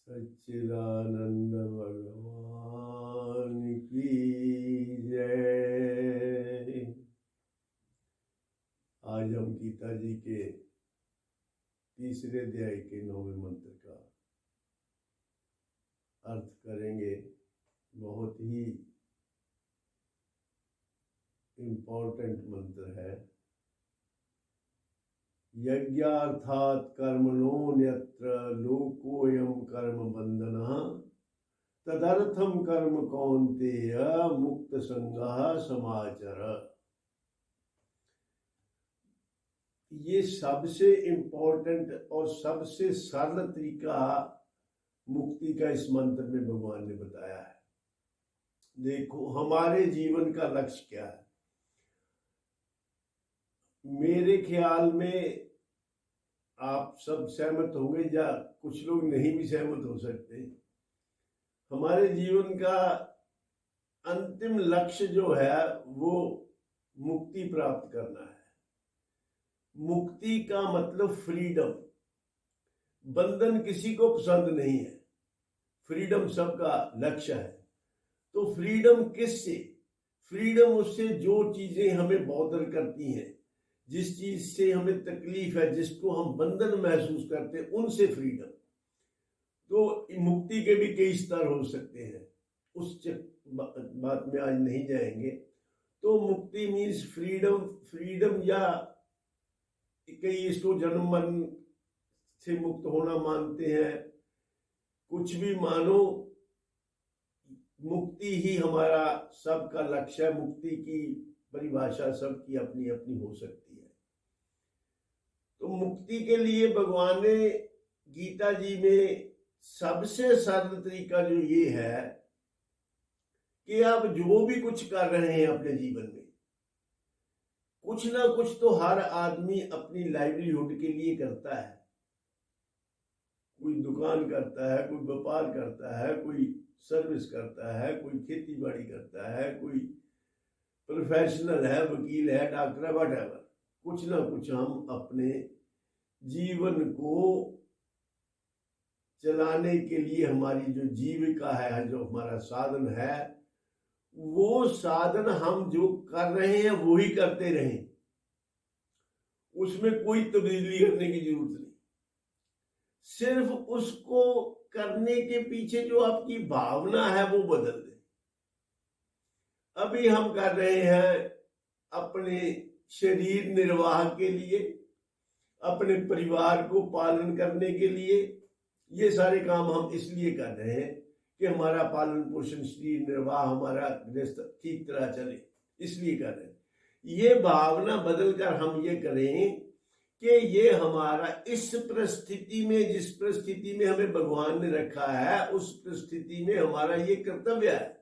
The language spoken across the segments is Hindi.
सच्चिदानंद भगवान की जय। आज हम गीता जी के तीसरे अध्याय के 9वें मंत्र का अर्थ करेंगे। बहुत ही इम्पोर्टेंट मंत्र है। यज्ञार्थात् कर्मणोऽन्यत्र लोकोऽयं कर्म बंधनः तदर्थम कर्म कौन्तेय मुक्त संगः समाचर। ये सबसे इम्पोर्टेंट और सबसे सरल तरीका मुक्ति का इस मंत्र में भगवान ने बताया है। देखो, हमारे जीवन का लक्ष्य क्या है? मेरे ख्याल में आप सब सहमत होंगे या कुछ लोग नहीं भी सहमत हो सकते। हमारे जीवन का अंतिम लक्ष्य जो है वो मुक्ति प्राप्त करना है। मुक्ति का मतलब फ्रीडम। बंधन किसी को पसंद नहीं है, फ्रीडम सबका लक्ष्य है। तो फ्रीडम किससे? फ्रीडम उससे जो चीजें हमें बॉदर करती हैं, जिस चीज से हमें तकलीफ है, जिसको हम बंधन महसूस करते हैं, उनसे फ्रीडम। तो मुक्ति के भी कई स्तर हो सकते हैं, उस बात में आज नहीं जाएंगे। तो मुक्ति मीन्स फ्रीडम। फ्रीडम या कई इसको जन्म मरण से मुक्त होना मानते हैं। कुछ भी मानो, मुक्ति ही हमारा सबका लक्ष्य है। मुक्ति की परिभाषा सबकी अपनी अपनी हो सकती है। तो मुक्ति के लिए भगवान ने गीता जी में सबसे सरल तरीका जो ये है कि आप जो भी कुछ कर रहे हैं अपने जीवन में, कुछ ना कुछ तो हर आदमी अपनी लाइवलीहुड के लिए करता है। कोई दुकान करता है, कोई व्यापार करता है, कोई सर्विस करता है, कोई खेती बाड़ी करता है, कोई प्रोफेशनल है, वकील है, डॉक्टर है, वटएवर। कुछ ना कुछ हम अपने जीवन को चलाने के लिए, हमारी जो जीविका है, जो हमारा साधन है, वो साधन हम जो कर रहे हैं वो ही करते रहें। उसमें कोई तब्दीली करने की जरूरत नहीं। सिर्फ उसको करने के पीछे जो आपकी भावना है वो बदल दे। अभी हम कर रहे हैं अपने शरीर निर्वाह के लिए, अपने परिवार को पालन करने के लिए। ये सारे काम हम इसलिए कर रहे हैं कि हमारा पालन पोषण, शरीर निर्वाह, हमारा गृहस्थ ठीक तरह चले, इसलिए कर रहे हैं। ये भावना बदलकर हम ये करें कि ये हमारा इस परिस्थिति में, जिस परिस्थिति में हमें भगवान ने रखा है, उस परिस्थिति में हमारा ये कर्तव्य है।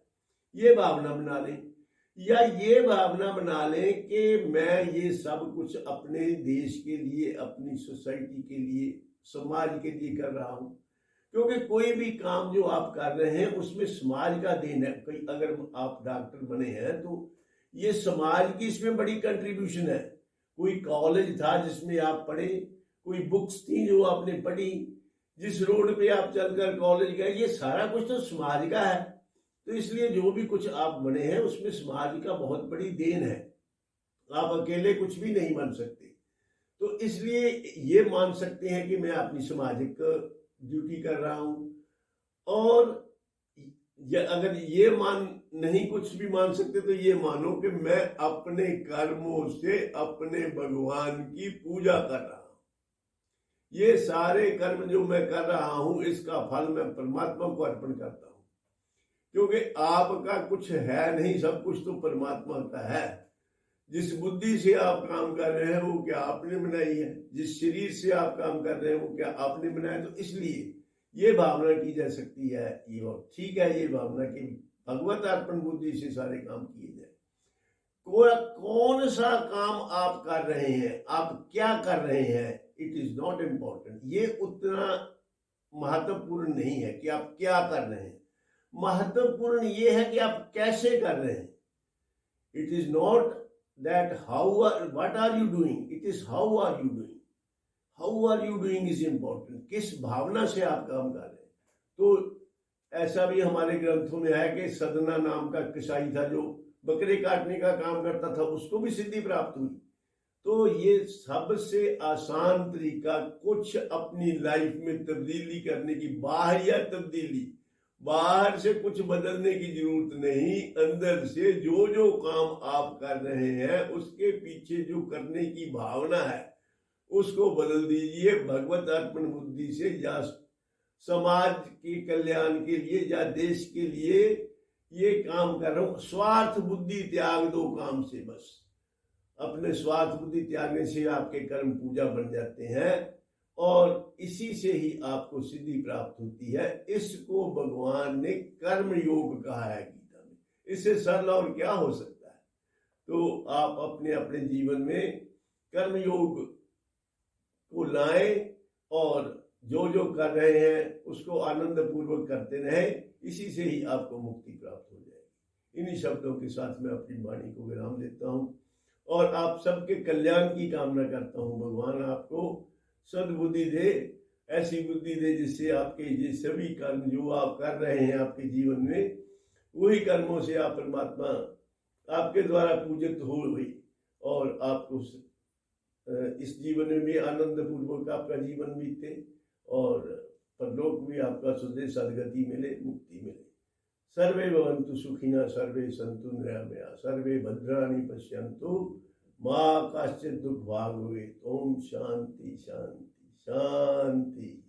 ये भावना बना लें, या ये भावना बना लें कि मैं ये सब कुछ अपने देश के लिए, अपनी सोसाइटी के लिए, समाज के लिए कर रहा हूं। क्योंकि कोई भी काम जो आप कर रहे हैं उसमें समाज का देन है। कोई अगर आप डॉक्टर बने हैं तो ये समाज की इसमें बड़ी कंट्रीब्यूशन है। कोई कॉलेज था जिसमें आप पढ़े, कोई बुक्स थी जो आपने पढ़ी, जिस रोड पे आप चलकर कॉलेज गए, ये सारा कुछ तो समाज का है। तो इसलिए जो भी कुछ आप बने हैं उसमें समाज का बहुत बड़ी देन है। आप अकेले कुछ भी नहीं बन सकते। तो इसलिए ये मान सकते हैं कि मैं अपनी सामाजिक ड्यूटी कर रहा हूं। और अगर ये नहीं कुछ भी मान सकते तो ये मानो कि मैं अपने कर्मों से अपने भगवान की पूजा कर रहा हूं। ये सारे कर्म जो मैं कर रहा हूं, इसका फल मैं परमात्मा को अर्पण करता हूं। क्योंकि आपका कुछ है नहीं, सब कुछ तो परमात्मा का है। जिस बुद्धि से आप काम कर रहे हैं वो क्या आपने बनाई है? जिस शरीर से आप काम कर रहे हैं वो क्या आपने बनाया? तो इसलिए ये भावना की जा सकती है। ये और ठीक है, ये भावना की भगवत अर्पण बुद्धि से सारे काम किए जाए। कौन सा काम आप कर रहे हैं, आप क्या कर रहे हैं, इट इज नॉट इम्पोर्टेंट। ये उतना महत्वपूर्ण नहीं है कि आप क्या कर रहे हैं। महत्वपूर्ण ये है कि आप कैसे कर रहे हैं। It is not that what are you doing, it is how are you doing. How are you doing is important. किस भावना से आप काम कर रहे हैं। तो ऐसा भी हमारे ग्रंथों में है कि सदना नाम का कसाई था जो बकरे काटने का काम करता था, उसको भी सिद्धि प्राप्त हुई। तो ये सबसे आसान तरीका कुछ अपनी लाइफ में तब्दीली करने की, बाहरिया तब्दीली, बाहर से कुछ बदलने की जरूरत नहीं, अंदर से जो जो काम आप कर रहे हैं उसके पीछे जो करने की भावना है उसको बदल दीजिए। भगवत अर्पण बुद्धि से, या समाज के कल्याण के लिए या देश के लिए ये काम कर रहा हूं, स्वार्थ बुद्धि त्याग दो काम से। बस अपने स्वार्थ बुद्धि त्यागने से आपके कर्म पूजा बन जाते हैं और इसी से ही आपको सिद्धि प्राप्त होती है। इसको भगवान ने कर्म योग कहा है गीता में। इससे सरल और क्या हो सकता है। तो आप अपने अपने जीवन में कर्म योग को लाएं और जो जो कर रहे हैं उसको आनंद पूर्वक करते रहें, इसी से ही आपको मुक्ति प्राप्त हो जाएगी। इन्हीं शब्दों के साथ मैं अपनी वाणी को विराम देता हूं और आप सबके कल्याण की कामना करता हूं। भगवान आपको सद्बुद्धि दे, ऐसी बुद्धि दे जिससे आपके ये सभी कर्म जो आप कर रहे हैं आपके जीवन में, वही कर्मों से आप परमात्मा आपके द्वारा पूजित हो गई और आपको इस जीवन में भी आनंद पूर्वक आपका जीवन बीते और परलोक भी आपका सुधे सदगति मिले, मुक्ति मिले। सर्वे भवन्तु सुखिनः, सर्वे सन्तु निरामयाः, सर्वे भद्राणि पश्यन्तु मा कश्चित् दुःखभाग् भवेत्। ओम शांति शांति शांति।